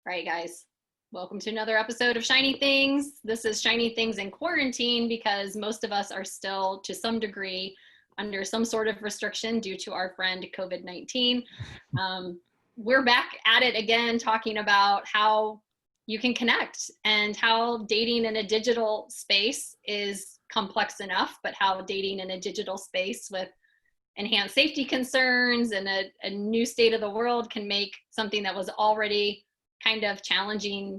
All right, guys, welcome to another episode of Shiny Things. This is Shiny Things in quarantine because most of us are still, to some degree, under some sort of restriction due to our friend COVID-19. We're back at it again, talking about how you can connect and how dating in a digital space is complex enough, but how dating in a digital space with enhanced safety concerns and a new state of the world can make something that was already kind of challenging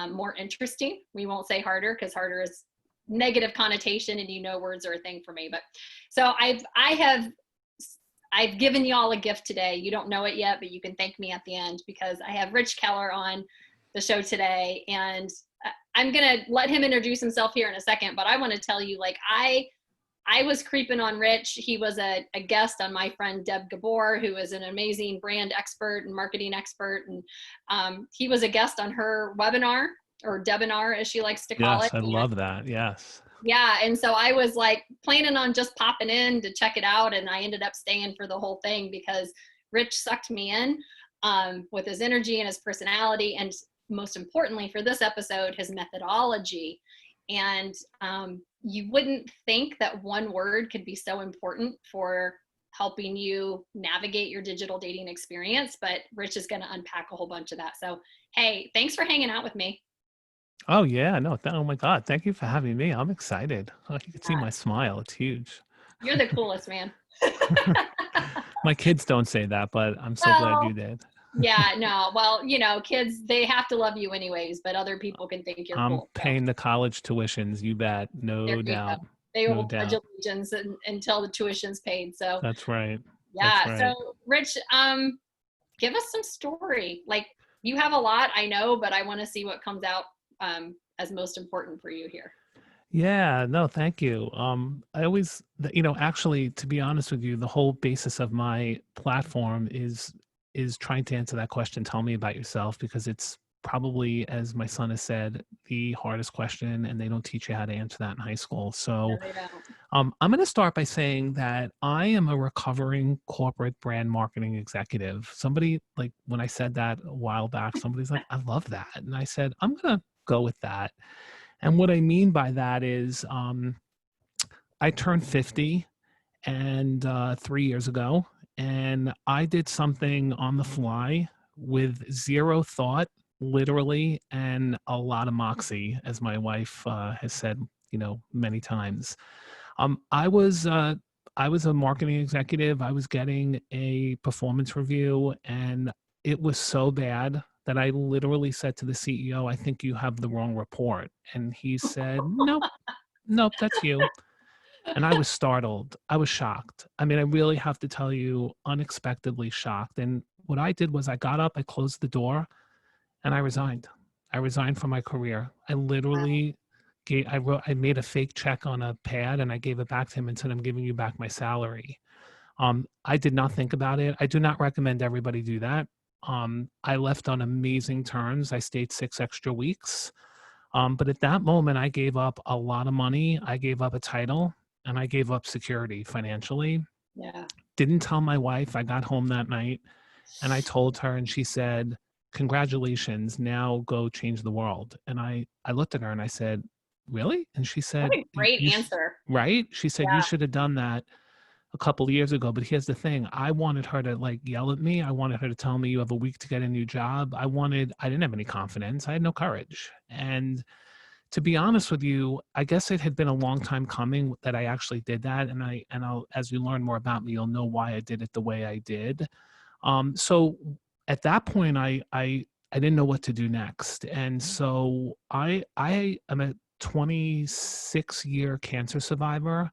more interesting. We won't say harder because harder is negative connotation, and words are a thing for me. But so I've given y'all a gift today. You don't know it yet, but you can thank me at the end because I have Rich Keller on the show today, and I'm gonna let him introduce himself here in a second. But I want to tell you, like, I was creeping on Rich. He was a guest on my friend Deb Gabor, who is an amazing brand expert and marketing expert. And he was a guest on her webinar, or Debinar, as she likes to call it. Yes, I love that. Yes. Yeah. And so I was like planning on just popping in to check it out. And I ended up staying for the whole thing because Rich sucked me in with his energy and his personality. And most importantly for this episode, his methodology. And you wouldn't think that one word could be so important for helping you navigate your digital dating experience, but Rich is going to unpack a whole bunch of that. So, hey, thanks for hanging out with me. Oh yeah, no. Oh my God, thank you for having me. I'm excited. Oh, you can see Yeah, my smile. It's huge. you're the coolest, man. My kids don't say that, but I'm so glad Well, you did. yeah, no, well, kids, they have to love you anyways, but other people can think you're I'm cool. So paying the college tuitions. You bet. there No you go. doubt. They No will pledge doubt. allegiance until the tuition's paid. So That's right. That's yeah. right. So Rich, give us some story. Like, you have a lot, I know, but I want to see what comes out as most important for you here. Yeah, no, thank you. I always, actually, to be honest with you, the whole basis of my platform is trying to answer that question. Tell me about yourself, because it's probably, as my son has said, the hardest question, and they don't teach you how to answer that in high school. No, So, they don't. I'm going to start by saying that I am a recovering corporate brand marketing executive. Somebody, like, when I said that a while back, somebody's like, "I love that," and I said, "I'm going to go with that." And what I mean by that is, I turned 50 and 3 years ago, and I did something on the fly with zero thought, literally, and a lot of moxie, as my wife has said, many times. Um, I was uh, I was a marketing executive. I was getting a performance review, and it was so bad that I literally said to the CEO, "I think you have the wrong report." And he said, "Nope, nope, that's you." And I was startled. I was shocked. I mean, I really have to tell you, unexpectedly shocked. And what I did was I got up, I closed the door, and I resigned. I resigned from my career. I literally I made a fake check on a pad and I gave it back to him and said, "I'm giving you back my salary." I did not think about it. I do not recommend everybody do that. I left on amazing terms. I stayed 6 extra weeks. But at that moment, I gave up a lot of money. I gave up a title, and I gave up security financially. Yeah. Didn't tell my wife. I got home that night and I told her, and she said, "Congratulations, now go change the world." And I looked at her and I said, "Really?" And she What said, a great "You answer. right?" She said, "You Yeah. should have done that a couple of years ago." But here's the thing. I wanted her to, like, yell at me. I wanted her to tell me, "You have a week to get a new job." I didn't have any confidence. I had no courage. And to be honest with you, I guess it had been a long time coming that I actually did that. And as you learn more about me, you'll know why I did it the way I did. So at that point, I didn't know what to do next. And so I am a 26-year cancer survivor.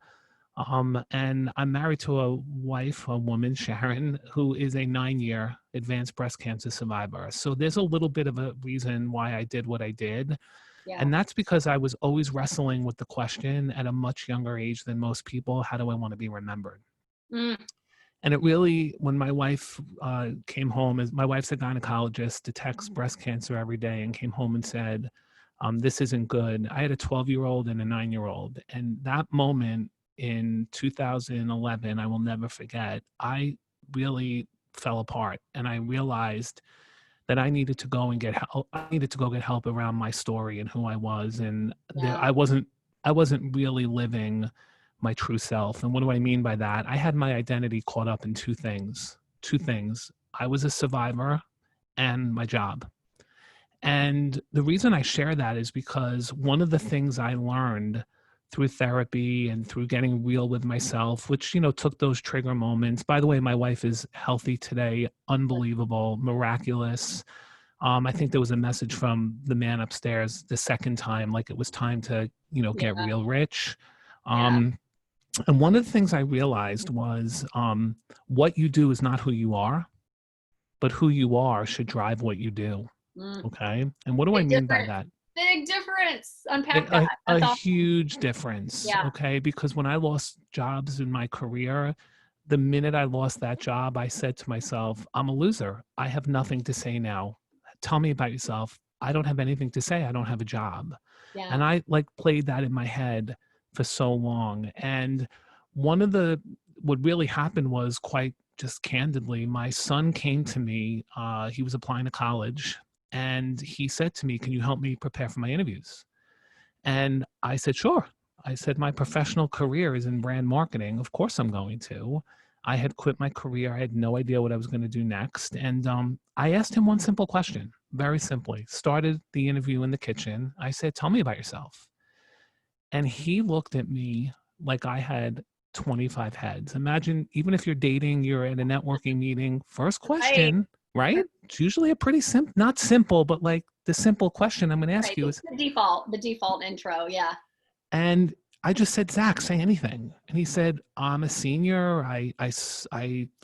And I'm married to a wife, a woman, Sharon, who is a 9-year advanced breast cancer survivor. So there's a little bit of a reason why I did what I did. Yeah. And that's because I was always wrestling with the question at a much younger age than most people: how do I want to be remembered? Mm, And it really, when my wife came home, as my wife's a gynecologist, detects breast cancer every day, and came home and said, "This isn't good." I had a 12-year-old and a 9-year-old. And that moment in 2011, I will never forget. I really fell apart. And I realized that I needed to go and get help. I needed to go get help around my story and who I was. And Yeah. I wasn't really living my true self. And what do I mean by that? I had my identity caught up in two things. Two things. I was a survivor and my job. And the reason I share that is because one of the things I learned through therapy and through getting real with myself, which, took those trigger moments. By the way, my wife is healthy today, unbelievable, miraculous. I think there was a message from the man upstairs the second time, like it was time to, get Yeah. real rich. Yeah. And one of the things I realized was what you do is not who you are, but who you are should drive what you do. Mm. Okay. And what do I Big mean by difference. that? Big difference. Unpack that. A That's awesome. huge difference. Yeah. Okay. Because when I lost jobs in my career, the minute I lost that job, I said to myself, I'm a loser. I have nothing to say now. Tell me about yourself. I don't have anything to say. I don't have a job. Yeah. And I played that in my head for so long. And what really happened was, quite just candidly, my son came to me. He was applying to college and he said to me, can you help me prepare for my interviews? And I said, sure. I said, my professional career is in brand marketing. Of course I'm going to. I had quit my career. I had no idea what I was going to do next. And I asked him one simple question, very simply. Started the interview in the kitchen. I said, tell me about yourself. And he looked at me like I had 25 heads. Imagine, even if you're dating, you're at a networking meeting, first question, right? It's usually a pretty not simple, but like the simple question I'm going to ask you is the default intro. Yeah. And I just said, Zach, say anything. And he said, I'm a senior. I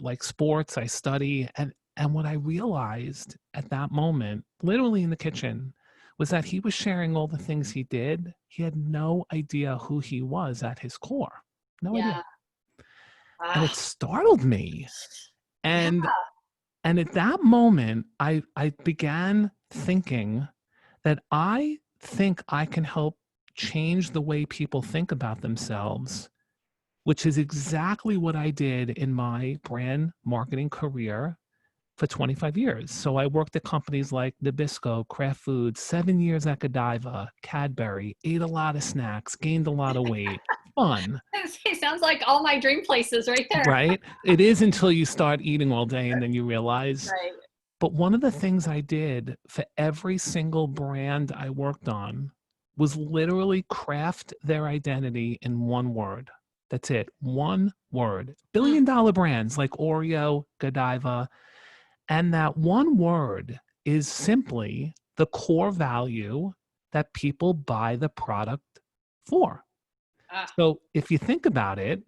like sports. I study. And what I realized at that moment, literally in the kitchen, was that he was sharing all the things he did. He had no idea who he was at his core. No idea. And it startled me. And at that moment, I began thinking that I think I can help change the way people think about themselves, which is exactly what I did in my brand marketing career for 25 years. So I worked at companies like Nabisco, Kraft Foods, 7 years at Godiva, Cadbury, ate a lot of snacks, gained a lot of weight. Fun. It sounds like all my dream places right there. Right? It is, until you start eating all day and then you realize. Right. But one of the things I did for every single brand I worked on was literally craft their identity in one word. That's it. One word. Billion-dollar brands like Oreo, Godiva. And that one word is simply the core value that people buy the product for. So if you think about it,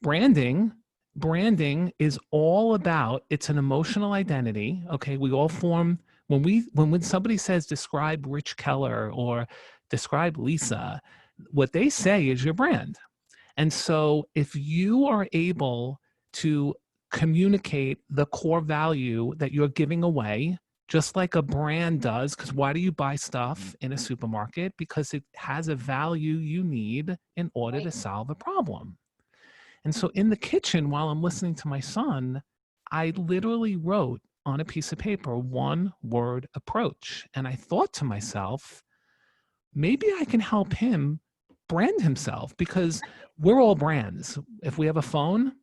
branding is all about, it's an emotional identity. Okay. We all form, when somebody says describe Rich Keller or describe Lisa, what they say is your brand. And so if you are able to communicate the core value that you're giving away, just like a brand does, because why do you buy stuff in a supermarket? Because it has a value you need in order to solve a problem. And so in the kitchen, while I'm listening to my son, I literally wrote on a piece of paper, one word approach. And I thought to myself, maybe I can help him brand himself, because we're all brands. If we have a phone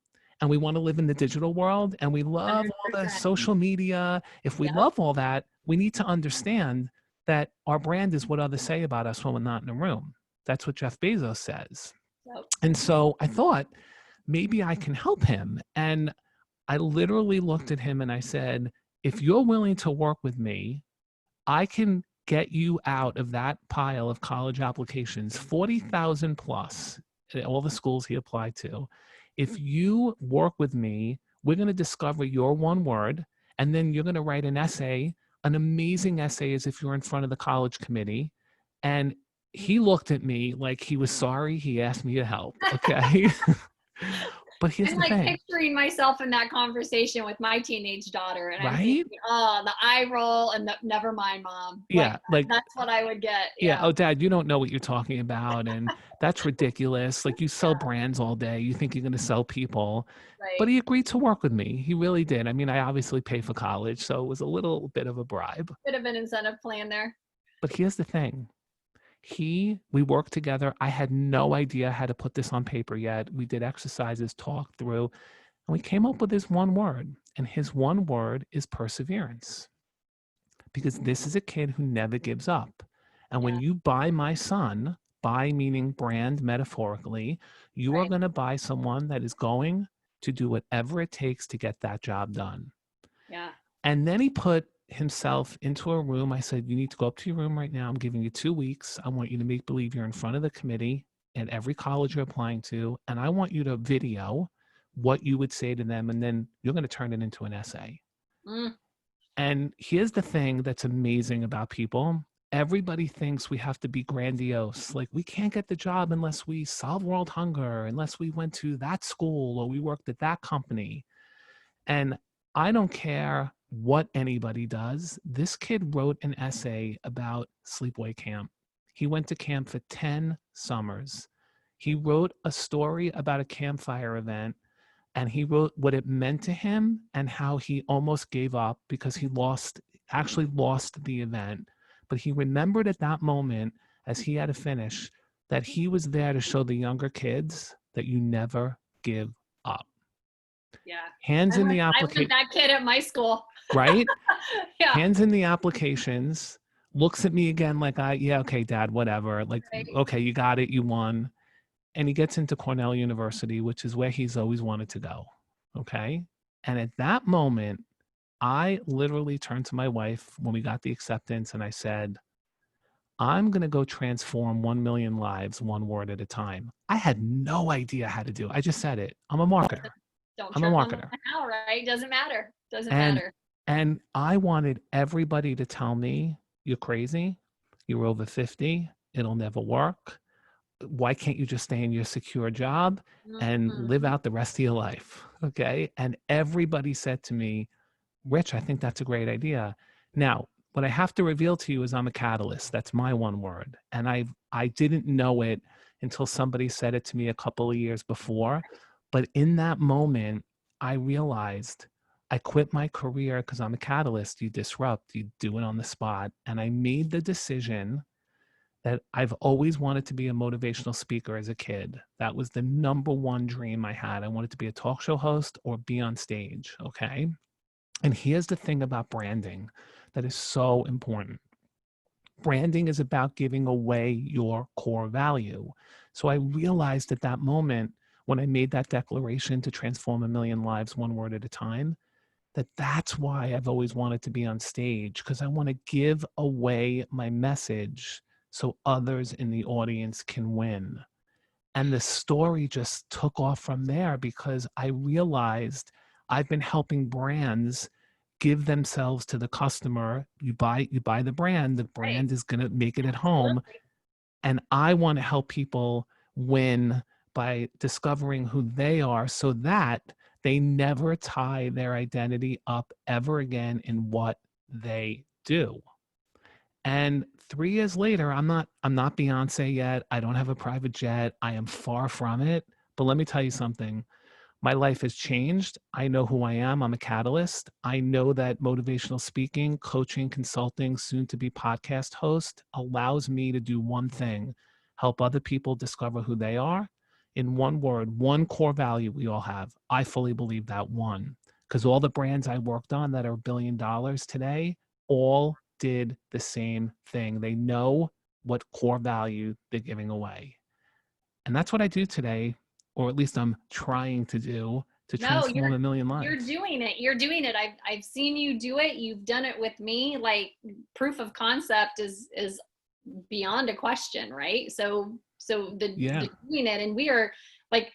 and we want to live in the digital world and we love 100%. all the social media, if we love all that, we need to understand that our brand is what others say about us when we're not in the room. That's what Jeff Bezos says. Yep. And so I thought, maybe I can help him. And I literally looked at him and I said, if you're willing to work with me, I can get you out of that pile of college applications, 40,000 plus at all the schools he applied to. If you work with me, we're going to discover your one word, and then you're going to write an essay, an amazing essay, as if you're in front of the college committee. And he looked at me like he was sorry he asked me to help. Okay. But here's I'm the like thing, picturing myself in that conversation with my teenage daughter, and I'm right? thinking, oh, the eye roll and the never mind, mom. Like Yeah, like, that's what I would get. yeah, Yeah, oh, dad, you don't know what you're talking about. And that's ridiculous. Like, you sell brands all day. You think you're going to sell people. But right. he agreed to work with me. He really did. I mean, I obviously pay for college, so it was a little bit of a bribe. Bit of an incentive plan there. But here's the thing. We worked together. I had no idea how to put this on paper yet. We did exercises, talked through, and we came up with his one word. And his one word is perseverance. Because this is a kid who never gives up. And when Yeah, you buy my son, buy meaning brand metaphorically, you are right. going to buy someone that is going to do whatever it takes to get that job done. Yeah. And then he put himself into a room. I said, you need to go up to your room right now. I'm giving you 2 weeks. I want you to make believe you're in front of the committee at every college you're applying to. And I want you to video what you would say to them. And then you're going to turn it into an essay. Mm, And here's the thing that's amazing about people. Everybody thinks we have to be grandiose. Like, we can't get the job unless we solve world hunger, unless we went to that school or we worked at that company. And I don't care what anybody does. This kid wrote an essay about sleepaway camp. He went to camp for 10 summers. He wrote a story about a campfire event, and he wrote what it meant to him and how he almost gave up because he actually lost the event. But he remembered at that moment, as he had to finish, that he was there to show the younger kids that you never give up. yeah. Hands in the I want application, that kid at my school. right? Yeah. Hands in the applications, looks at me again like, yeah, okay, dad, whatever. Like, Right. okay, you got it, you won. And he gets into Cornell University, which is where he's always wanted to go. Okay. And at that moment, I literally turned to my wife when we got the acceptance and I said, I'm going to go transform 1 million lives one word at a time. I had no idea how to do it. I just said it. I'm a marketer. Don't I'm a trip on the marketer. how, right? Doesn't matter. Doesn't And matter. and I wanted everybody to tell me, you're crazy. You're over 50. It'll never work. Why can't you just stay in your secure job and live Mhm. out the rest of your life? Okay. And everybody said to me, Rich, I think that's a great idea. Now, what I have to reveal to you is I'm a catalyst. That's my one word. And I didn't know it until somebody said it to me a couple of years before. But in that moment, I realized I quit my career because I'm a catalyst. You disrupt, you do it on the spot. And I made the decision that I've always wanted to be a motivational speaker as a kid. That was the number one dream I had. I wanted to be a talk show host or be on stage. Okay. And here's the thing about branding that is so important. Branding is about giving away your core value. So I realized at that moment when I made that declaration to transform 1 million lives one word at a time, that that's why I've always wanted to be on stage, because I want to give away my message so others in the audience can win. And the story just took off from there because I realized I've been helping brands give themselves to the customer. You buy the Right. brand is going to make it at home. Absolutely. And I want to help people win by discovering who they are so that they never tie their identity up ever again in what they do. And 3 years later, I'm not Beyonce yet. I don't have a private jet. I am far from it. But let me tell you something. My life has changed. I know who I am. I'm a catalyst. I know that motivational speaking, coaching, consulting, soon to be podcast host allows me to do one thing, help other people discover who they are. In one word, one core value we all have. I fully believe that one. Because all the brands I worked on that are $1 billion today all did the same thing. They know what core value they're giving away. And that's what I do today, or at least I'm trying to do to No, transform 1 million you're lives. doing it. You're doing it. I've seen you do it. You've done it with me. Like proof of concept is beyond a question, right? So Yeah. the doing it, and we are like,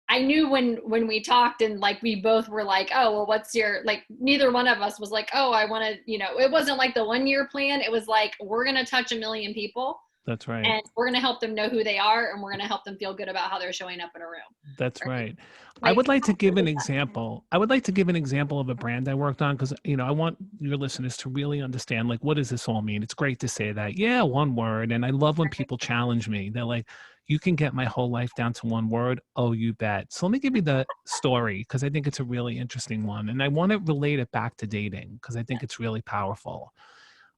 I knew when we talked and like we both were like, oh well, what's your, like neither one of us was like, oh I want to, it wasn't like the 1 year plan. It was like we're gonna touch 1 million people. That's right. And we're going to help them know who they are, and we're going to help them feel good about how they're showing up in a room. That's Right? right. I Like, would like to give an example. I would like to give an example of a brand I worked on because, I want your listeners to really understand, like, what does this all mean? It's great to say that. Yeah, one word. And I love when people challenge me. They're like, you can get my whole life down to one word. Oh, you bet. So let me give you the story because I think it's a really interesting one. And I want to relate it back to dating because I think it's really powerful.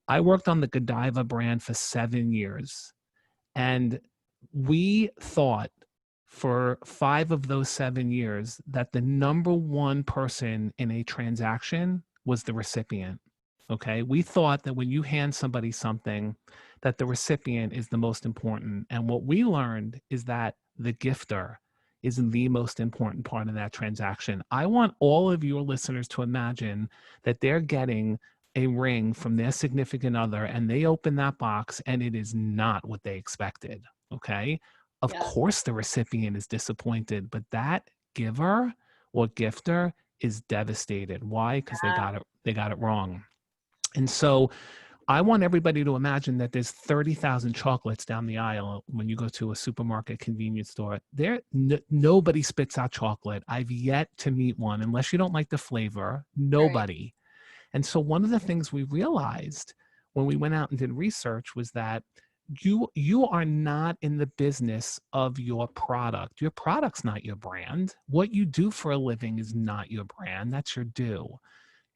I worked on the Godiva brand for 7 years. And we thought for 5 of those 7 years that the number one person in a transaction was the recipient. Okay. We thought that when you hand somebody something, that the recipient is the most important. And what we learned is that the gifter is the most important part of that transaction. I want all of your listeners to imagine that they're getting a ring from their significant other and they open that box and it is not what they expected. Okay. Of yeah, course, the recipient is disappointed, but that giver or gifter is devastated. Why? Because they got it wrong. And so I want everybody to imagine that there's 30,000 chocolates down the aisle when you go to a supermarket convenience store. Nobody spits out chocolate. I've yet to meet one, unless you don't like the flavor. right. Nobody. And so one of the things we realized when we went out and did research was that you are not in the business of your product. Your product's not your brand. What you do for a living is not your brand. That's your due.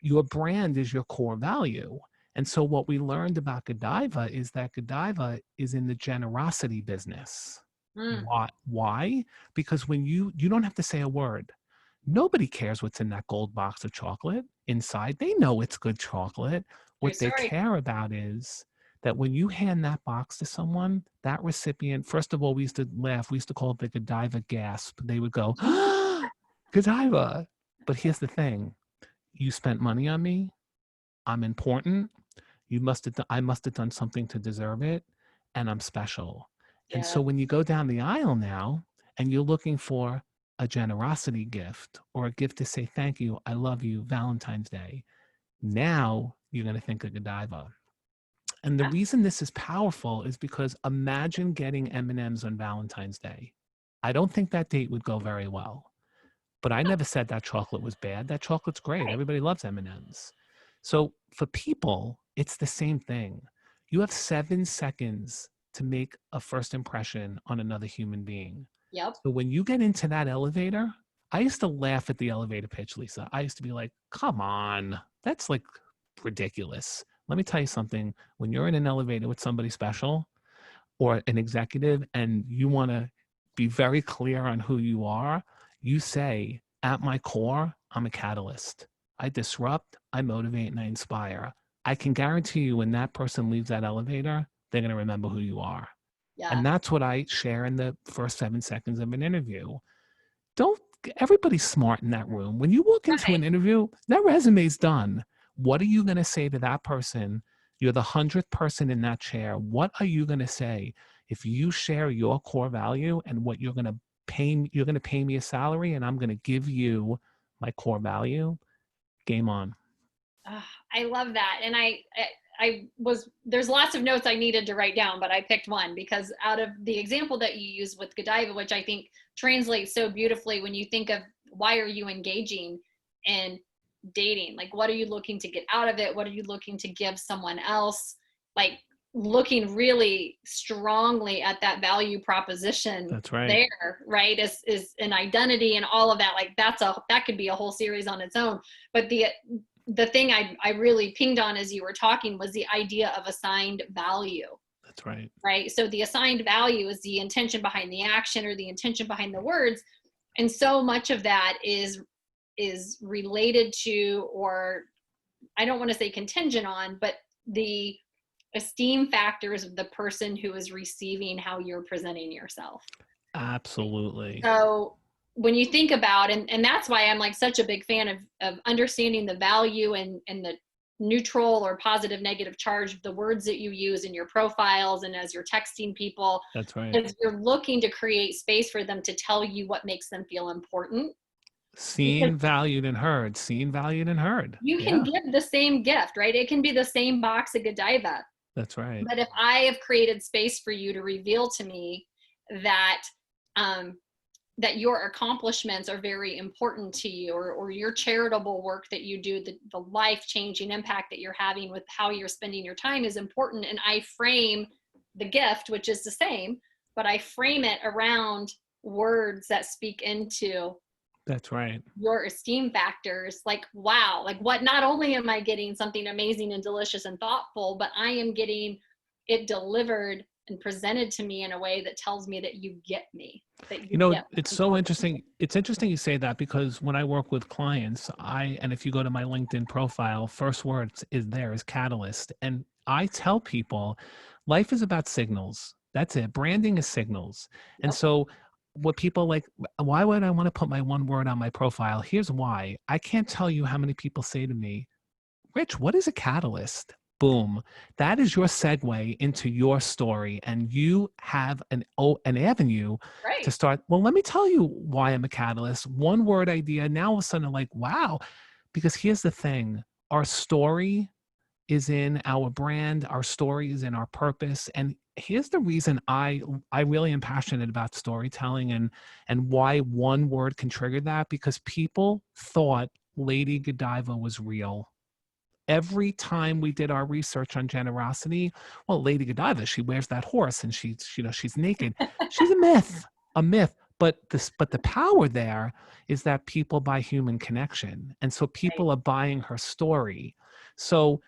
Your brand is your core value. And so what we learned about Godiva is that Godiva is in the generosity business. Mm, Why? Because when you don't have to say a word. Nobody cares what's in that gold box of chocolate inside. They know it's good chocolate. true What they story. care about is that when you hand that box to someone, that recipient, first of all, we used to laugh. We used to call it the Godiva gasp. They would go, ah, Godiva. But here's the thing. You spent money on me. I'm important. I must have done something to deserve it. And I'm special. And Yeah. so when you go down the aisle now and you're looking for a generosity gift or a gift to say thank you, I love you, Valentine's Day, now you're going to think of Godiva. And the reason this is powerful is because imagine getting M&Ms on Valentine's Day. I don't think that date would go very well. But I never said that chocolate was bad. That chocolate's great. Right. Everybody loves M&Ms. So for people, it's the same thing. You have 7 seconds to make a first impression on another human being. Yep. So when you get into that elevator, I used to laugh at the elevator pitch, Lisa. I used to be like, come on, that's like ridiculous. Let me tell you something. When you're in an elevator with somebody special or an executive and you want to be very clear on who you are, you say, at my core, I'm a catalyst. I disrupt, I motivate, and I inspire. I can guarantee you when that person leaves that elevator, they're going to remember who you are. Yeah. And that's what I share in the first 7 seconds of an interview. Don't Everybody's smart in that room. When you walk into Right. an interview, that resume's done. What are you going to say to that person? You're the 100th person in that chair. What are you going to say if you share your core value and what you're going to pay me? You're going to pay me a salary and I'm going to give you my core value. Game on. I love that. And there's lots of notes I needed to write down, but I picked one because out of the example that you use with Godiva, which I think translates so beautifully when you think of why are you engaging in dating? Like, what are you looking to get out of it? What are you looking to give someone else? Like, looking really strongly at that value proposition That's right. there, right? Is an identity and all of that. Like, that could be a whole series on its own. But the thing I really pinged on as you were talking was the idea of assigned value. That's right. Right. So the assigned value is the intention behind the action or the intention behind the words. And so much of that is related to, or I don't want to say contingent on, but the esteem factors of the person who is receiving how you're presenting yourself. Absolutely. So when you think about, and that's why I'm like such a big fan of understanding the value and the neutral or positive negative charge of the words that you use in your profiles and as you're texting people, That's right. because you're looking to create space for them to tell you what makes them feel important. Because Seen, valued, and heard. Seen, valued, and heard. you can Yeah. give the same gift, right? It can be the same box of Godiva. That's right. But if I have created space for you to reveal to me that, that your accomplishments are very important to you, or your charitable work that you do, the life-changing impact that you're having with how you're spending your time is important, and I frame the gift, which is the same, but I frame it around words that speak into That's right. your esteem factors, like, wow, like what, not only am I getting something amazing and delicious and thoughtful, but I am getting it delivered and presented to me in a way that tells me that you get me, that You you know, get it's what's so important. interesting. It's interesting you say that, because when I work with clients, and if you go to my LinkedIn profile, first words is there is catalyst. And I tell people life is about signals. That's it. Branding is signals. And Yep. so what people like, why would I want to put my one word on my profile? Here's why. I can't tell you how many people say to me, Rich, what is a catalyst? Boom. That is your segue into your story. And you have an avenue to Right. start. Well, let me tell you why I'm a catalyst. One word idea. Now all of a sudden, I'm like, wow. Because here's the thing, our story is in our brand, our story is in our purpose. And here's the reason I really am passionate about storytelling, and why one word can trigger that, because people thought Lady Godiva was real. Every time we did our research on generosity, well, Lady Godiva, she wears that horse and she's naked. She's a myth, a myth. But the power there is that people buy human connection. And so Right. people are buying her story. So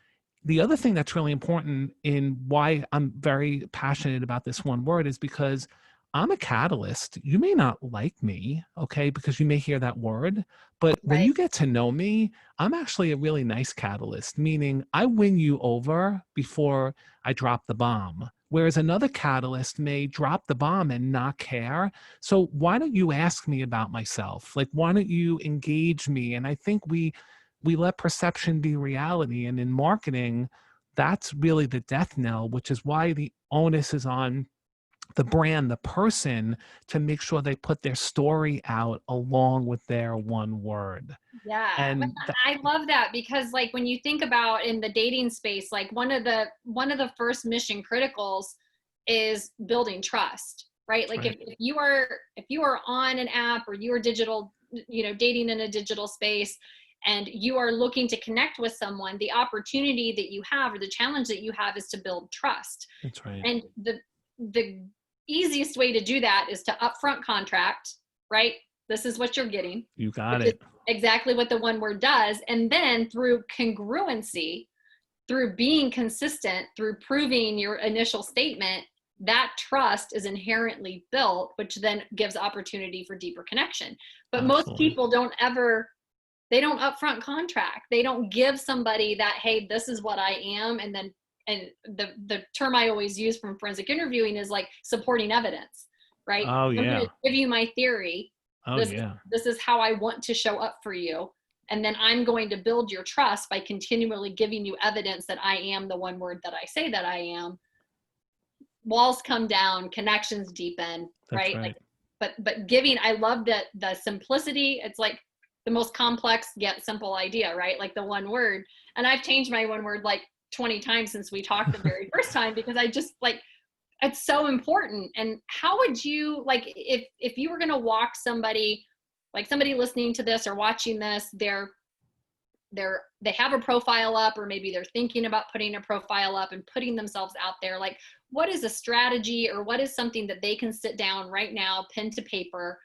the other thing that's really important in why I'm very passionate about this one word is because I'm a catalyst. You may not like me, okay, because you may hear that word, but when Right. you get to know me, I'm actually a really nice catalyst, meaning I win you over before I drop the bomb. Whereas another catalyst may drop the bomb and not care. So why don't you ask me about myself? Like, why don't you engage me? And I think we let perception be reality. And in marketing, that's really the death knell, which is why the onus is on the brand, the person, to make sure they put their story out along with their one word. Yeah. But And that, I love that, because like when you think about in the dating space, like one of the first mission criticals is building trust, right? that's Like right. if you are on an app, or you are digital, dating in a digital space, and you are looking to connect with someone, the opportunity that you have, or the challenge that you have, is to build trust. That's right. And the easiest way to do that is to upfront contract, right? This is what you're getting, You got which is it. exactly what the one word does. And then through congruency, through being consistent, through proving your initial statement, that trust is inherently built, which then gives opportunity for deeper connection. But most Absolutely. people they don't upfront contract. They don't give somebody that, hey, this is what I am. And the term I always use from forensic interviewing is like supporting evidence, right? Oh I'm going yeah. to give you my theory. Oh This, yeah. this is how I want to show up for you. And then I'm going to build your trust by continually giving you evidence that I am the one word that I say that I am. Walls come down, connections deepen, That's right? Like, right. but giving, I love that the simplicity. It's like the most complex yet simple idea, right? Like the one word. And I've changed my one word like 20 times since we talked the very first time, because I just like, it's so important. And how would you, like, if you were going to walk somebody, like somebody listening to this or watching this, they have a profile up, or maybe they're thinking about putting a profile up and putting themselves out there, like what is a strategy, or what is something that they can sit down right now, pen to paper,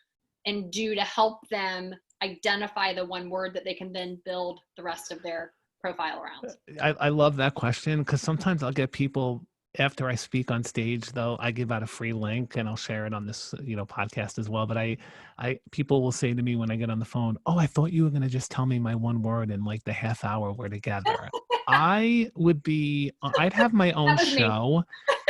and do to help them identify the one word that they can then build the rest of their profile around? I love that question, because sometimes I'll get people after I speak on stage, though I give out a free link and I'll share it on this, podcast as well. But people will say to me when I get on the phone, "Oh, I thought you were going to just tell me my one word in like the half hour we're together." I'd have my own That was me. show.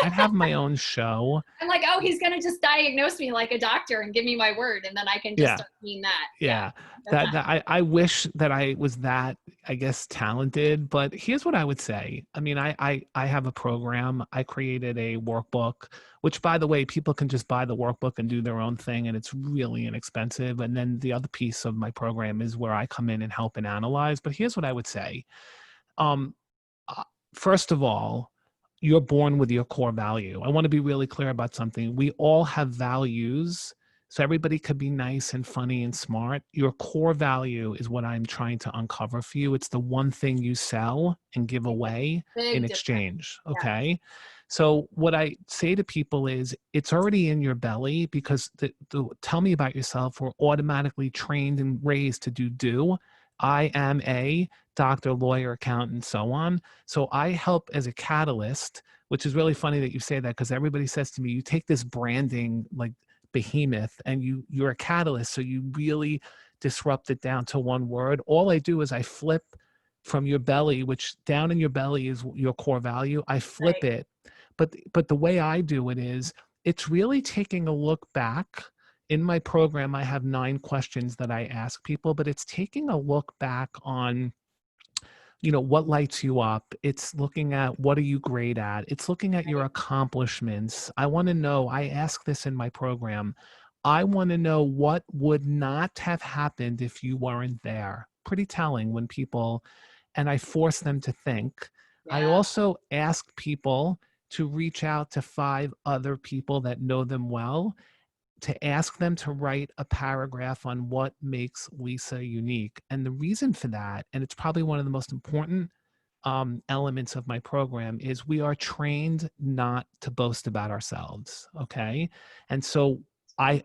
I'd have my own show. I'm like, oh, he's gonna just diagnose me like a doctor and give me my word, and then I can just Yeah. start seeing that. Yeah, Yeah, that's not. I wish that I was that, I guess, talented. But here's what I would say. I mean, I have a program. I created a workbook, which, by the way, people can just buy the workbook and do their own thing, and it's really inexpensive. And then the other piece of my program is where I come in and help and analyze. But here's what I would say. Um, uh, First of all, you're born with your core value. I want to be really clear about something. We all have values. So everybody could be nice and funny and smart. Your core value is what I'm trying to uncover for you. It's the one thing you sell and give away in Big difference. exchange. Yeah. Okay. So what I say to people is it's already in your belly, because tell me about yourself. We're automatically trained and raised to do. I am a doctor, lawyer, accountant, so on. So I help as a catalyst, which is really funny that you say that, because everybody says to me, you take this branding like behemoth and you're a catalyst. So you really disrupt it down to one word. All I do is I flip from your belly, which down in your belly is your core value. I flip Right. it. But the way I do it is it's really taking a look back. In my program, I have 9 questions that I ask people, but it's taking a look back on, what lights you up. It's looking at what are you great at. It's looking at your Right. accomplishments. I want to know, I ask this in my program, I want to know what would not have happened if you weren't there. Pretty telling when people, and I force them to think. I Yeah. also ask people to reach out to 5 other people that know them well, to ask them to write a paragraph on what makes Lisa unique. And the reason for that, and it's probably one of the most important elements of my program, is we are trained not to boast about ourselves. Okay. And so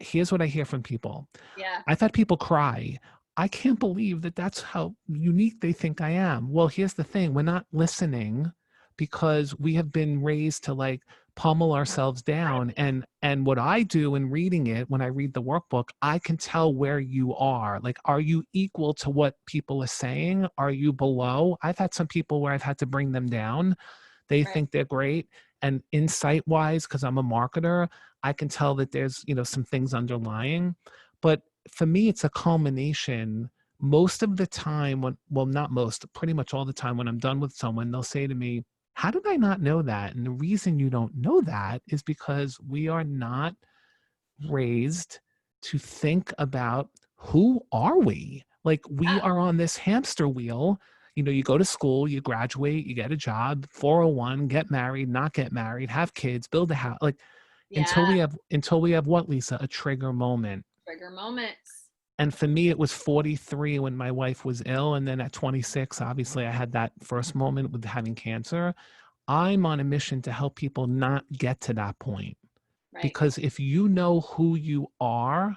here's what I hear from people. Yeah. I've had people cry. I can't believe that that's how unique they think I am. Well, here's the thing. We're not listening because we have been raised to like pummel ourselves down. Right. And what I do in reading it, when I read the workbook, I can tell where you are. Like, are you equal to what people are saying? Are you below? I've had some people where I've had to bring them down. They Right. think they're great. And insight wise, because I'm a marketer, I can tell that there's, some things underlying. But for me, it's a culmination. Most of the time, well, not most, pretty much all the time when I'm done with someone, they'll say to me, how did I not know that? And the reason you don't know that is because we are not raised to think about who are we? Like, we Yeah. are on this hamster wheel. You go to school, you graduate, you get a job, 401, get married, not get married, have kids, build a house. Like, until Yeah. we have what, Lisa? A trigger moment. Trigger moments. And for me, it was 43 when my wife was ill. And then at 26, obviously, I had that first moment with having cancer. I'm on a mission to help people not get to that point. Right. Because if you know who you are,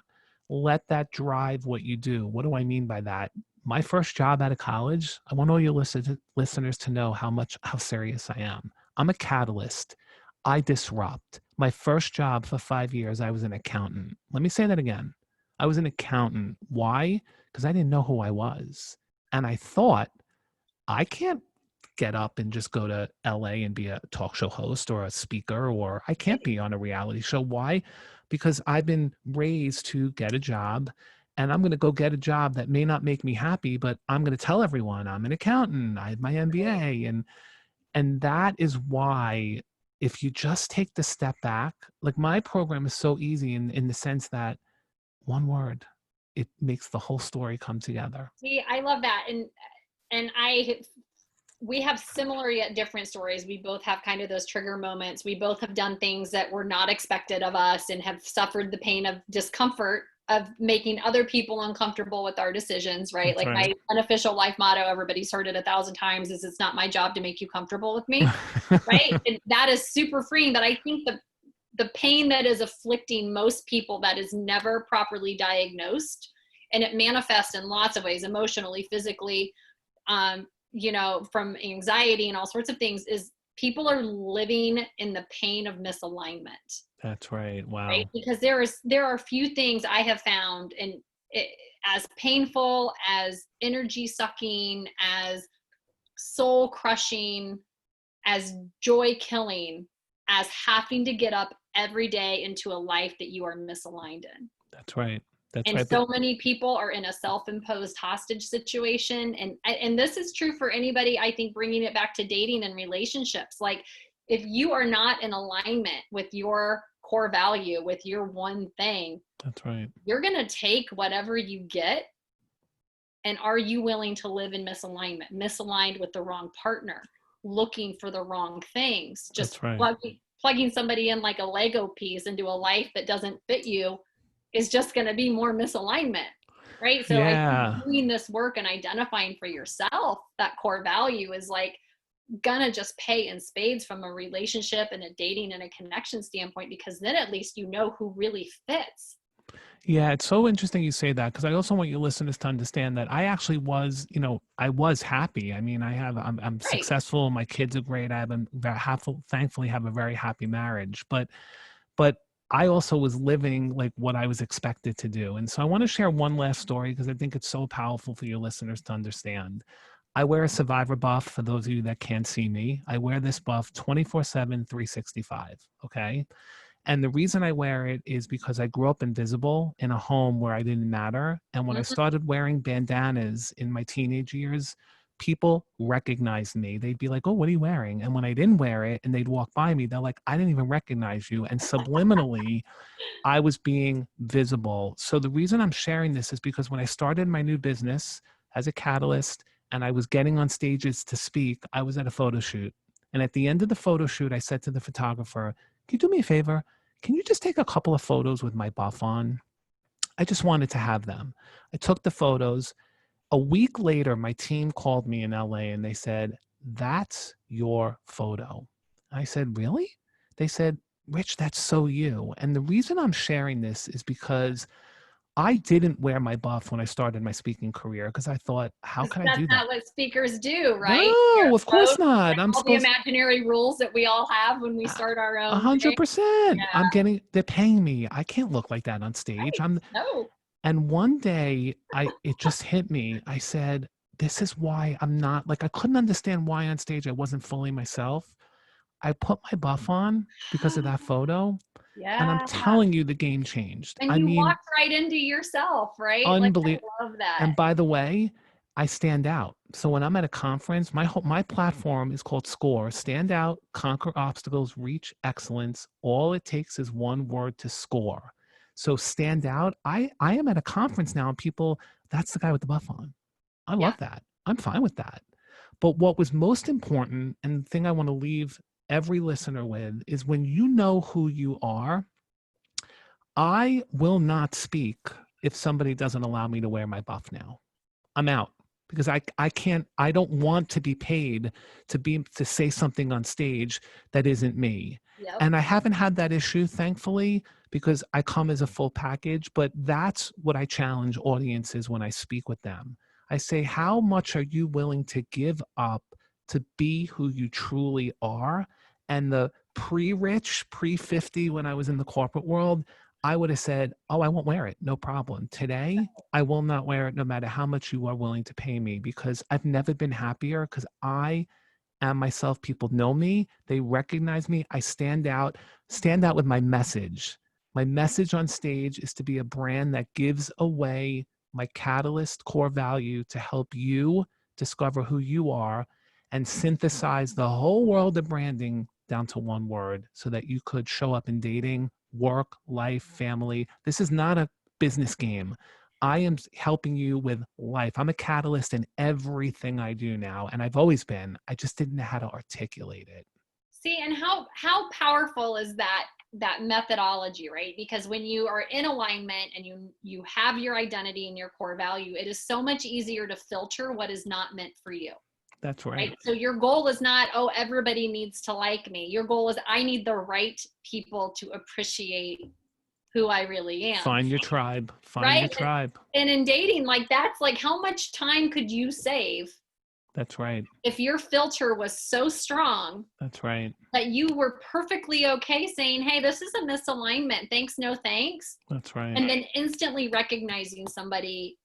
let that drive what you do. What do I mean by that? My first job out of college, I want all your listeners to know how serious I am. I'm a catalyst. I disrupt. My first job for 5 years, I was an accountant. Let me say that again. I was an accountant. Why? Because I didn't know who I was. And I thought, I can't get up and just go to LA and be a talk show host or a speaker, or I can't Right. be on a reality show. Why? Because I've been raised to get a job, and I'm going to go get a job that may not make me happy, but I'm going to tell everyone I'm an accountant. I have my Right. MBA. And that is why, if you just take the step back, like, my program is so easy in the sense that one word, it makes the whole story come together. See, I love that. And we have similar yet different stories. We both have kind of those trigger moments. We both have done things that were not expected of us and have suffered the pain of discomfort of making other people uncomfortable with our decisions, right? That's Like, right. my unofficial life motto, everybody's heard it 1,000 times, is it's not my job to make you comfortable with me, right? And that is super freeing. But I think the pain that is afflicting most people that is never properly diagnosed, and it manifests in lots of ways, emotionally, physically, from anxiety and all sorts of things, is people are living in the pain of misalignment, That's right. right? Wow. Because there are few things I have found, and as painful, as energy sucking, as soul crushing, as joy killing, as having to get up every day into a life that you are misaligned in. That's right. That's And right. But so many people are in a self-imposed hostage situation. And this is true for anybody, I think, bringing it back to dating and relationships. Like, if you are not in alignment with your core value, with your one thing, that's right. you're going to take whatever you get. And are you willing to live in misalignment, misaligned with the wrong partner? looking for the wrong things. Just That's right. plugging somebody in like a Lego piece into a life that doesn't fit you is just going to be more misalignment, right? So I think Yeah. doing this work and identifying for yourself that core value is like gonna just pay in spades from a relationship and a dating and a connection standpoint, because then at least you know who really fits. Yeah, it's so interesting you say that, because I also want your listeners to understand that I actually was, I was happy. I mean, I'm Right. successful. My kids are great. I have thankfully have a very happy marriage, but I also was living like what I was expected to do. And so I want to share one last story because I think it's so powerful for your listeners to understand. I wear a survivor buff for those of you that can't see me. I wear this buff 24/7, 365. Okay. And the reason I wear it is because I grew up invisible in a home where I didn't matter. And when I Mhm. started wearing bandanas in my teenage years, people recognized me. They'd be like, "Oh, what are you wearing?" And when I didn't wear it and they'd walk by me, they're like, "I didn't even recognize you." And subliminally, I was being visible. So the reason I'm sharing this is because when I started my new business as a catalyst and I was getting on stages to speak, I was at a photo shoot. And at the end of the photo shoot, I said to the photographer, "Can you do me a favor? Can you just take a couple of photos with my buff on? I just wanted to have them." I took the photos. A week later, my team called me in LA and they said, "That's your photo." I said, "Really?" They said, "Rich, that's so you." And the reason I'm sharing this is because I didn't wear my buff when I started my speaking career because I thought, how 'Cause can I that's do that? not what speakers do, right? Wear No, of course clothes, not. like I'm all the supposed imaginary rules that we all have when we a start our own thing. 100%. Yeah, They're paying me. I can't look like that on stage. right. No. And one day it just hit me. I said, this is why I'm not like, I couldn't understand why on stage I wasn't fully myself. I put my buff on because of that photo. And I'm Yeah. telling you, the game changed. And I you mean, walked right into yourself, right? Like, unbelievable. I love that. And by the way, I stand out. So when I'm at a conference, my platform is called SCORE: stand out, conquer obstacles, reach excellence. All it takes is one word to score. So stand out. I am at a conference now and people, that's the guy with the buff on. I Yeah. love that. I'm fine with that. But what was most important, and the thing I want to leave every listener with, is when you know who you are, I will not speak if somebody doesn't allow me to wear my buff now. I'm out because I can't, I don't want to be paid to say something on stage that isn't me. Yep. And I haven't had that issue, thankfully, because I come as a full package, but that's what I challenge audiences when I speak with them. I say, how much are you willing to give up to be who you truly are? And the pre-rich, pre-50, when I was in the corporate world, I would have said, "Oh, I won't wear it. No problem." Today, I will not wear it no matter how much you are willing to pay me, because I've never been happier because I am myself. People know me. They recognize me. I stand out with my message. My message on stage is to be a brand that gives away my catalyst core value to help you discover who you are and synthesize the whole world of branding down to one word so that you could show up in dating, work, life, family. This is not a business game. I am helping you with life. I'm a catalyst in everything I do now, and I've always been. I just didn't know how to articulate it. See, and how powerful is that methodology, right? Because when you are in alignment and you have your identity and your core value, it is so much easier to filter what is not meant for you. That's right. Right. So your goal is not, oh, everybody needs to like me. Your goal is, I need the right people to appreciate who I really am. Find your tribe. Find your Right. tribe. And in dating, like, that's like, how much time could you save That's right. if your filter was so strong That's right. that you were perfectly okay saying, hey, this is a misalignment. Thanks, no thanks. That's right. And then instantly recognizing somebody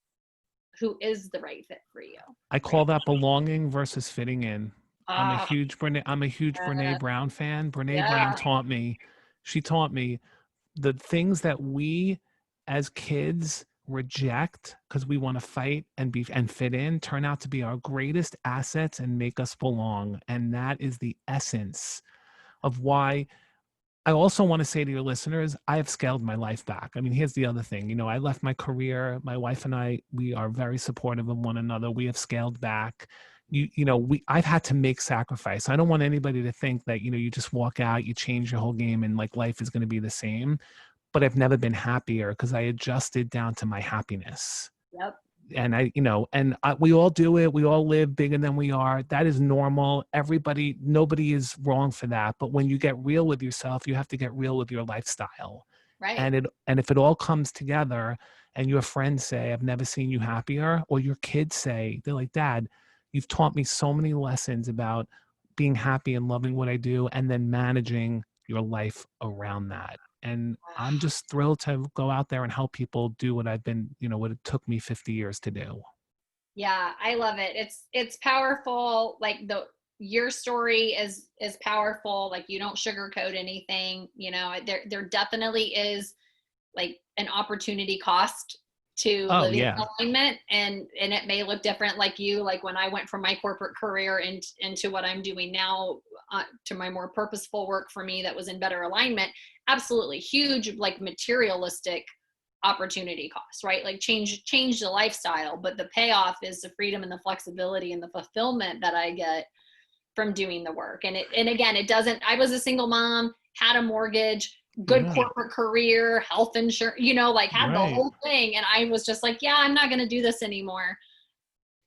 who is the right fit for you. I call that belonging versus fitting in. Ah, I'm a huge Brene Brown fan. Brene Brown yeah. taught me, she taught me the things that we as kids reject because we want to fight and fit in turn out to be our greatest assets and make us belong. And that is the essence of why I also want to say to your listeners, I have scaled my life back. I mean, here's the other thing. I left my career. My wife and I, we are very supportive of one another. We have scaled back. I've had to make sacrifice. I don't want anybody to think that, you just walk out, you change your whole game and like life is going to be the same. But I've never been happier because I adjusted down to my happiness. Yep. And we all do it. We all live bigger than we are. That is normal. Nobody is wrong for that. But when you get real with yourself, you have to get real with your lifestyle. Right. And if it all comes together and your friends say, I've never seen you happier, or your kids say, they're like, Dad, you've taught me so many lessons about being happy and loving what I do, and then managing your life around that. And I'm just thrilled to go out there and help people do what what it took me 50 years to do. Yeah, I love it. It's powerful. Like your story is powerful. Like you don't sugarcoat anything. There definitely is like an opportunity cost to Oh living yeah. in alignment, and it may look different. Like when I went from my corporate career into what I'm doing now, to my more purposeful work for me that was in better alignment. Absolutely huge, like materialistic opportunity cost, right? Like change the lifestyle, but the payoff is the freedom and the flexibility and the fulfillment that I get from doing the work. And again, it doesn't, I was a single mom, had a mortgage, good Yeah. corporate career, health insurance, like had the Right. whole thing. And I was just like, yeah, I'm not going to do this anymore.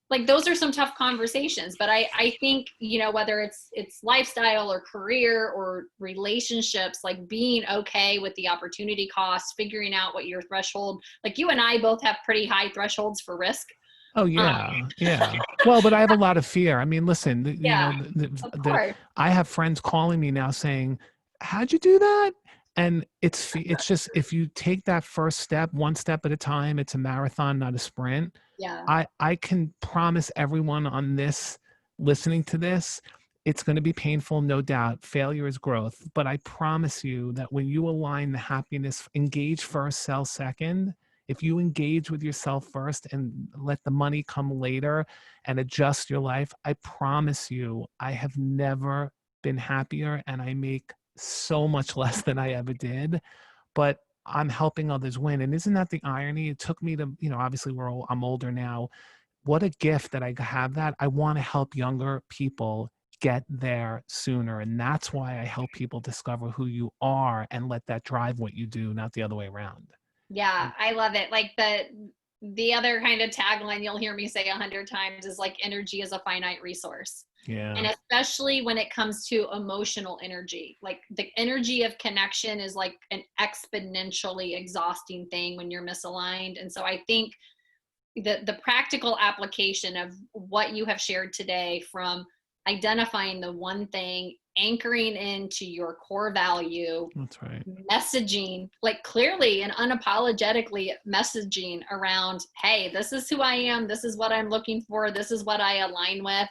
Like those are some tough conversations, but I think, whether it's lifestyle or career or relationships, like being okay with the opportunity cost, figuring out what your threshold, like you and I both have pretty high thresholds for risk. Oh yeah, yeah. Well, but I have a lot of fear. I mean, listen, Yeah, of course. I have friends calling me now saying, "How'd you do that?" And it's just, if you take that first step, one step at a time. It's a marathon, not a sprint. Yeah. I can promise everyone on this, listening to this, it's going to be painful, no doubt. Failure is growth, but I promise you that when you align the happiness, engage first, sell second. If you engage with yourself first and let the money come later and adjust your life, I promise you, I have never been happier, and I make so much less than I ever did. But I'm helping others win. And isn't that the irony? It took me to, obviously I'm older now. What a gift that I have that. I want to help younger people get there sooner. And that's why I help people discover who you are and let that drive what you do, not the other way around. Yeah, I love it. Like the other kind of tagline you'll hear me say 100 times is like energy is a finite resource. Yeah. And especially when it comes to emotional energy, like the energy of connection is like an exponentially exhausting thing when you're misaligned. And so I think the practical application of what you have shared today, from identifying the one thing, anchoring into your core value, That's right. messaging, like clearly and unapologetically messaging around, hey, this is who I am, this is what I'm looking for, this is what I align with,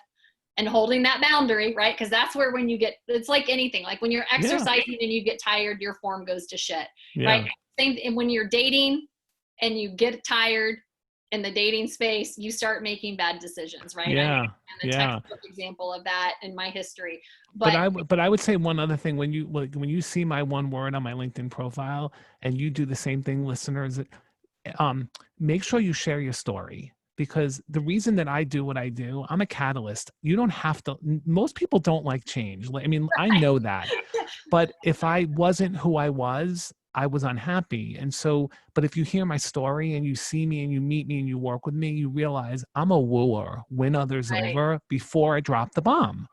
and holding that boundary, right? Because that's where, when you get, it's like anything, like when you're Yeah. exercising and you get tired, your form goes to shit, right? Yeah. Same. And when you're dating and you get tired in the dating space, you start making bad decisions, right? I Yeah. am the Yeah. textbook example of that in my history. But But I would say one other thing. When you see my one word on my LinkedIn profile and you do the same thing, listeners, make sure you share your story, because the reason that I do what I do, I'm a catalyst. You don't have to. Most people don't like change. I mean, I know that. But if I wasn't who I was unhappy. And so, but if you hear my story and you see me and you meet me and you work with me, you realize I'm a wooer, win others right, over before I drop the bomb.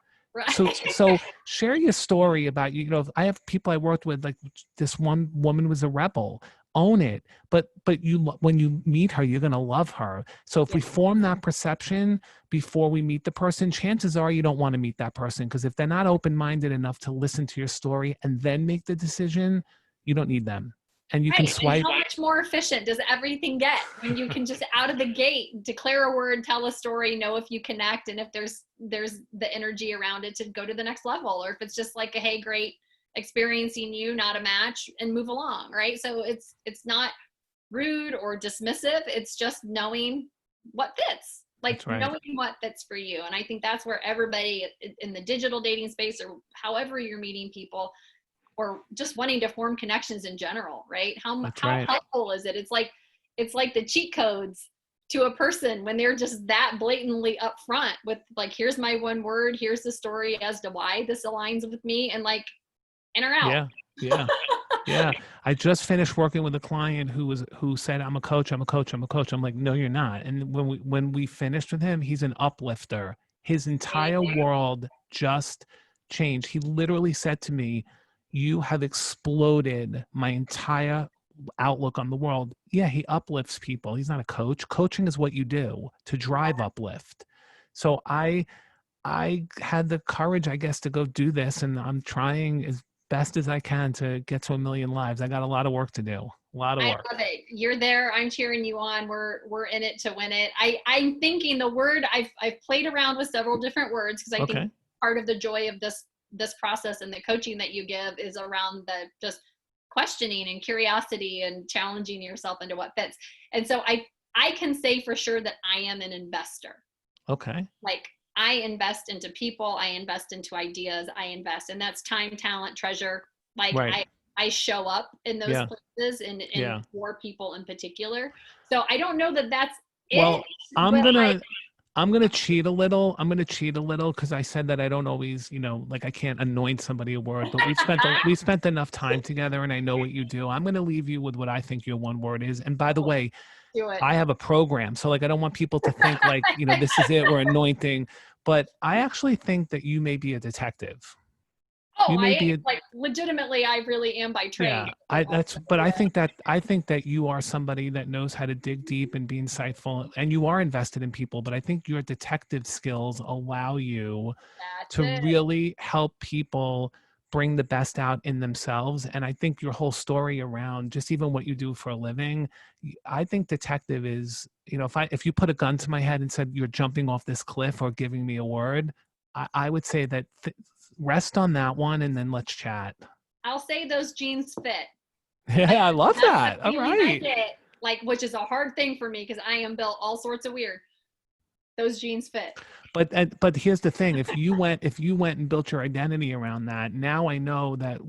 So, right. so share your story about, I have people I worked with, like this one woman was a rebel. Own it. But when you meet her, you're going to love her. So if Yeah. we form that perception before we meet the person, chances are you don't want to meet that person, because if they're not open-minded enough to listen to your story and then make the decision, you don't need them. And you can Right. And swipe. how much more efficient does everything get when you can just out of the gate declare a word, tell a story, know if you connect, and if there's the energy around it to go to the next level, or if it's just like a, hey, great experiencing you, not a match, and move along, right? So it's not rude or dismissive. It's just knowing what fits, like That's right. knowing what fits for you. And I think that's where everybody in the digital dating space, or however you're meeting people, or just wanting to form connections in general, right? How That's how right. helpful is it? It's like the cheat codes to a person when they're just that blatantly upfront with like, here's my one word, here's the story as to why this aligns with me, and like, in or out. Yeah. Yeah. Yeah. I just finished working with a client who said, I'm a coach, I'm a coach, I'm a coach. I'm like, no, you're not. And when we finished with him, he's an uplifter. His entire world just changed. He literally said to me, you have exploded my entire outlook on the world. Yeah, he uplifts people. He's not a coach. Coaching is what you do to drive uplift. So I had the courage, I guess, to go do this, and I'm trying as best as I can to get to 1 million lives. I got a lot of work to do. A lot of I work. love it. You're there. I'm cheering you on. We're in it to win it. I'm thinking the word, I've played around with several different words because I think part of the joy of this process and the coaching that you give is around the just questioning and curiosity and challenging yourself into what fits. And so I can say for sure that I am an investor. Okay. Like, I invest into people, I invest into ideas, I invest, and that's time, talent, treasure. Like, I show up in those places and for people in particular. So I don't know that that's well, it. I'm gonna cheat a little. I'm gonna cheat a little because I said that I don't always, like I can't anoint somebody a word, but we spent enough time together, and I know what you do. I'm gonna leave you with what I think your one word is. And by the way, I have a program, so like I don't want people to think like this is it, we're anointing. But I actually think that you may be a detective. Oh, like legitimately, I really am by trade. Yeah, I think that you are somebody that knows how to dig deep and be insightful, and you are invested in people. But I think your detective skills allow you to really help people bring the best out in themselves. And I think your whole story around just even what you do for a living, I think detective is, if you put a gun to my head and said you're jumping off this cliff or giving me a word, I would say that rest on that one and then let's chat. I'll say those jeans fit. Yeah, I love that. All right. Like, which is a hard thing for me because I am built all sorts of weird. Those jeans fit. But here's the thing: if you went and built your identity around that, now I know that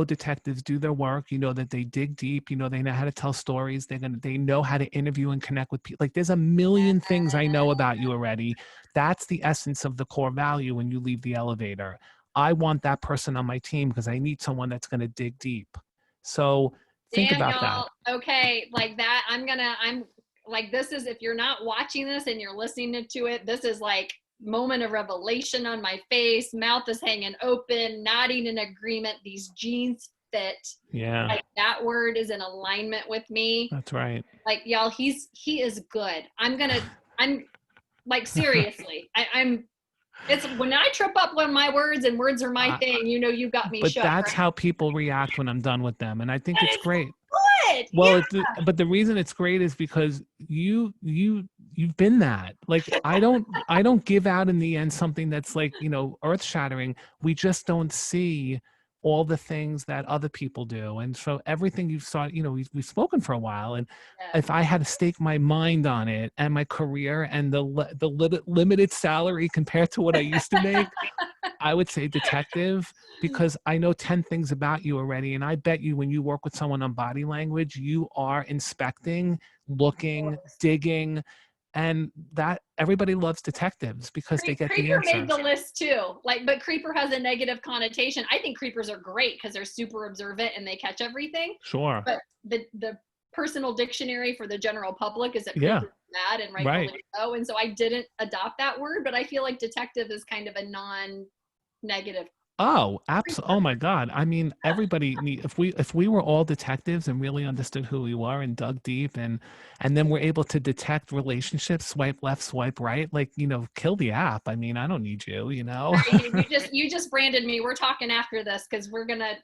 detectives do their work. You know that they dig deep. They know how to tell stories. They know how to interview and connect with people. Like there's a million things I know about you already. That's the essence of the core value when you leave the elevator. I want that person on my team because I need someone that's going to dig deep. So think about that. Okay, like that. I'm like, this is, if you're not watching this and you're listening to it, this is like moment of revelation on my face. Mouth is hanging open, nodding in agreement. These jeans fit. Yeah. Like that word is in alignment with me. That's right. Like, y'all, he is good. I'm like, seriously, it's when I trip up on my words and words are my thing, you got me but shook. That's right? How people react when I'm done with them. And I think it's great. Good. Well, but the reason it's great is because you've been that. Like I don't give out in the end something that's like, earth shattering. We just don't see all the things that other people do. And so everything you've saw, we've spoken for a while. And if I had to stake my mind on it and my career and the limited salary compared to what I used to make, I would say detective, because I know 10 things about you already. And I bet you when you work with someone on body language, you are inspecting, looking, digging, and that everybody loves detectives because they get the answers. Creeper made the list too. But creeper has a negative connotation. I think creepers are great because they're super observant and they catch everything. Sure. But the personal dictionary for the general public is that creepers are bad, and rightfully so. And so I didn't adopt that word, but I feel like detective is kind of a non-negative. Oh, absolutely. Oh my God. I mean, everybody if we were all detectives and really understood who we were and dug deep and then we're able to detect relationships, swipe left, swipe right, like, kill the app. I mean, I don't need you, You just branded me. We're talking after this because we're going to,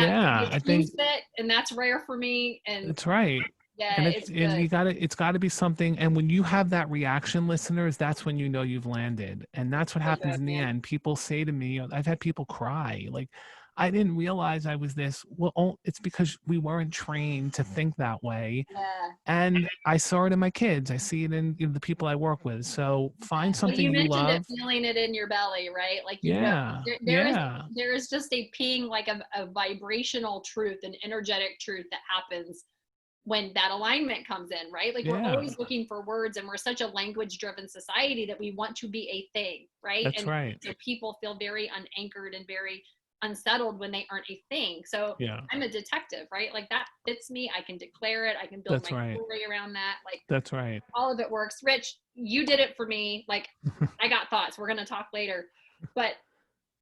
I think fit, and that's rare for me. And that's right. Yeah, and it's got to be something. And when you have that reaction, listeners, that's when you've landed. And that's what happens in the end. People say to me, I've had people cry, like, I didn't realize I was this. Well, it's because we weren't trained to think that way. Yeah. And I saw it in my kids. I see it in the people I work with. So find something you love. It, feeling it in your belly, right? Like, there is just a ping, like a vibrational truth, an energetic truth that happens when that alignment comes in, right? Like we're Yeah, always looking for words, and we're such a language driven society that we want to be a thing, right? that's And right. so people feel very unanchored and very unsettled when they aren't a thing. So Yeah, I'm a detective, right? Like that fits me. I can declare it. I can build that's my right. story around that. Like That's right. all of it works. Rich, you did it for me. Like I got thoughts. We're going to talk later, but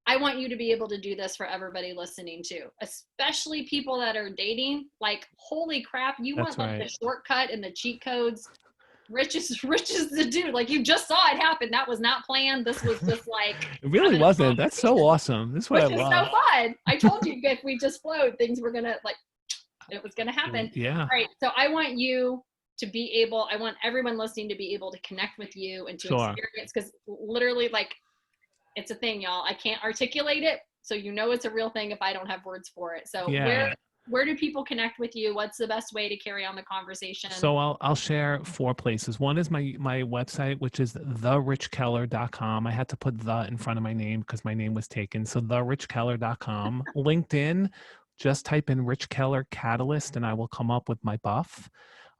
I want you to be able to do this for everybody listening too, especially people that are dating. Like, holy crap, you That's want like right. the shortcut and the cheat codes. Rich is the dude. Like you just saw it happen. That was not planned. This was just like It really having a wasn't. That's so conversation, awesome. This is what I which is so love. fun. I told you if we just flowed, things were gonna like it was gonna happen. Yeah, All right. So I want you to be able, I want everyone listening to be able to connect with you and to sure. experience, because literally like it's a thing, y'all. I can't articulate it, so you know it's a real thing if I don't have words for it. So Yeah. where do people connect with you? What's the best way to carry on the conversation? So I'll share 4 places. One is my website, which is therichkeller.com. I had to put the in front of my name because my name was taken. So therichkeller.com. LinkedIn, just type in Rich Keller Catalyst and I will come up with my buff.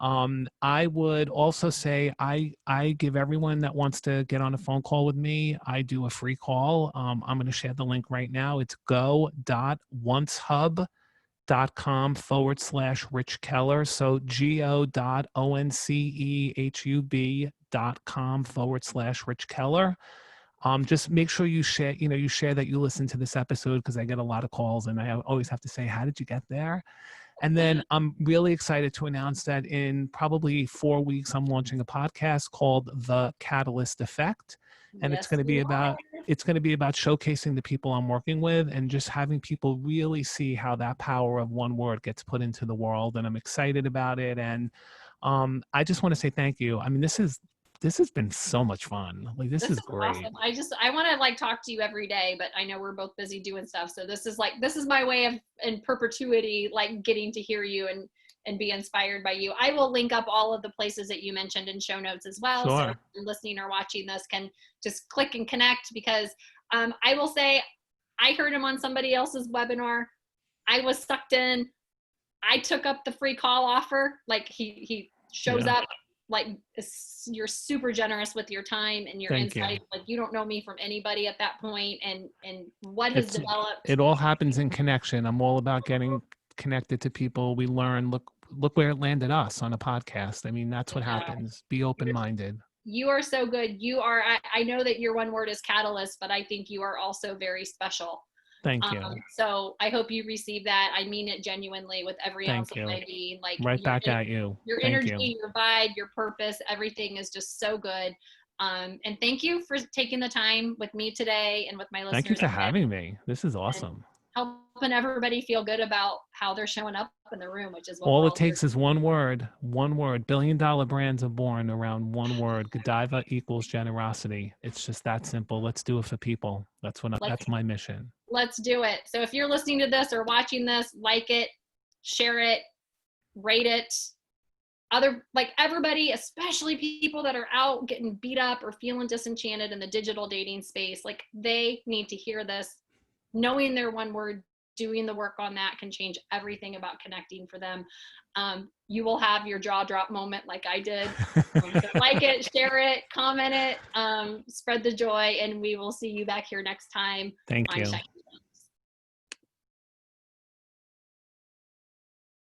I would also say I give everyone that wants to get on a phone call with me, I do a free call. I'm going to share the link right now. It's go.oncehub.com/Rich Keller. So go.oncehub.com/Rich Keller. Just make sure you share that you listen to this episode because I get a lot of calls and I always have to say, how did you get there? And then I'm really excited to announce that in probably 4 weeks, I'm launching a podcast called The Catalyst Effect. And Yes, you are. it's going to be about showcasing the people I'm working with and just having people really see how that power of one word gets put into the world. And I'm excited about it. And I just want to say thank you. I mean, this has been so much fun. Like, this This is is great. awesome. I want to like talk to you every day, but I know we're both busy doing stuff. So this is my way of in perpetuity, like getting to hear you and be inspired by you. I will link up all of the places that you mentioned in show notes as well. So if Sure. you're listening or watching this can just click and connect, because I will say I heard him on somebody else's webinar. I was sucked in. I took up the free call offer. Like he shows Yeah. up, like you're super generous with your time and your Thank you. insight. Like you don't know me from anybody at that point, and what has It's developed. it all happens in connection. I'm all about getting connected to people. We learn. Look where it landed us on a podcast. I mean, that's what happens. Be open minded. You are so good. You are. I know that your one word is catalyst, but I think you are also very special. Thank you. So I hope you receive that. I mean it genuinely with every ounce Thank of you. my being. Like Right back at you. your Thank you. energy, your vibe, your purpose, everything is just so good. And thank you for taking the time with me today and with my Thank you listeners for today, having me. This is and awesome. helping everybody feel good about how they're showing up in the room, which is what we're All it all here. takes is one word. One word. $1 billion brands are born around one word. Godiva equals generosity. It's just that simple. Let's do it for people. That's my mission. Let's do it. So if you're listening to this or watching this, like it, share it, rate it. Like everybody, especially people that are out getting beat up or feeling disenchanted in the digital dating space, like they need to hear this. Knowing their one word, doing the work on that can change everything about connecting for them. You will have your jaw drop moment like I did. So like it, share it, comment it, spread the joy, and we will see you back here next time Thank on you. Shine.